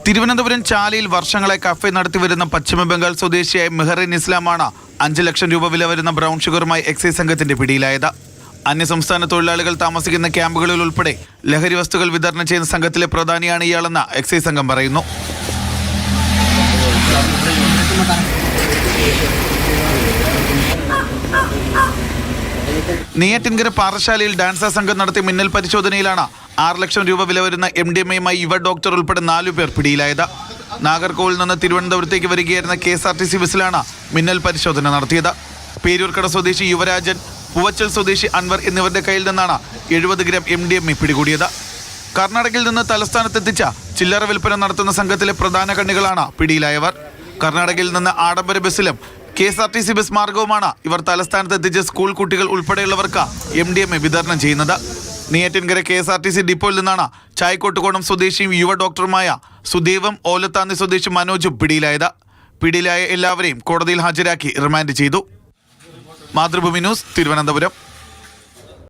Thiruvananthapuram ചാലയിൽ വർഷങ്ങളെ cafe നടത്തിവരുന്ന പശ്ചിമബംഗാൾ സ്വദേശിയായ മെഹറിൻ ഇസ്ലാമാണ് 5 ലക്ഷം രൂപ വില വരുന്ന ബ്രൗൺ ഷുഗറുമായി എക്സൈസ് സംഘത്തിന്റെ പിടിയിലായത്. അന്യസംസ്ഥാന തൊഴിലാളികൾ താമസിക്കുന്ന ക്യാമ്പുകളിൽ ഉൾപ്പെടെ ലഹരി വസ്തുക്കൾ വിതരണം ചെയ്യുന്ന സംഘത്തിലെ പ്രധാനിയാണ് ഇയാളെന്ന് എക്സൈസ് സംഘം പറയുന്നു. നെയ്യാറ്റിൻകര പാറശാലയിൽ ഡാൻസർ സംഘം നടത്തിയ മിന്നൽ പരിശോധനയിലാണ് 6 ലക്ഷം രൂപ വില വരുന്ന MDMAയുമായി യുവ ഡോക്ടർ ഉൾപ്പെടെ 4 പേർ പിടിയിലായത്. നാഗർകോവിൽ നിന്ന് തിരുവനന്തപുരത്തേക്ക് വരികയായിരുന്ന KSRTC ബസ്സിലാണ് മിന്നൽ പരിശോധന നടത്തിയത്. പേരൂർക്കട സ്വദേശി യുവരാജൻ, പൂവച്ചൽ സ്വദേശി അൻവർ എന്നിവരുടെ കയ്യിൽ നിന്നാണ് 70 ഗ്രാം MDMA പിടികൂടിയത്. കർണാടകയിൽ നിന്ന് തലസ്ഥാനത്തെത്തിച്ച ചില്ലറ വിൽപ്പന നടത്തുന്ന സംഘത്തിലെ പ്രധാന കണ്ണികളാണ് പിടിയിലായവർ. കർണാടകയിൽ നിന്ന് ആഡംബര ബസ്സിലും KSRTC ബസ് മാർഗവുമാണ് ഇവർ തലസ്ഥാനത്തെത്തിച്ച് സ്കൂൾ കുട്ടികൾ ഉൾപ്പെടെയുള്ളവർക്ക് MDMA വിതരണം ചെയ്യുന്നത്. നെയ്യാറ്റിൻകര KSRTC ഡിപ്പോയിൽ നിന്നാണ് ചായക്കോട്ടുകോണം സ്വദേശിയും യുവ ഡോക്ടറുമായ സുദേവും ഓലത്താന്നി സ്വദേശി മനോജും പിടിയിലായത്. പിടിയിലായ എല്ലാവരെയും കോടതിയിൽ ഹാജരാക്കി റിമാൻഡ് ചെയ്തു. മാതൃഭൂമി ന്യൂസ്, തിരുവനന്തപുരം.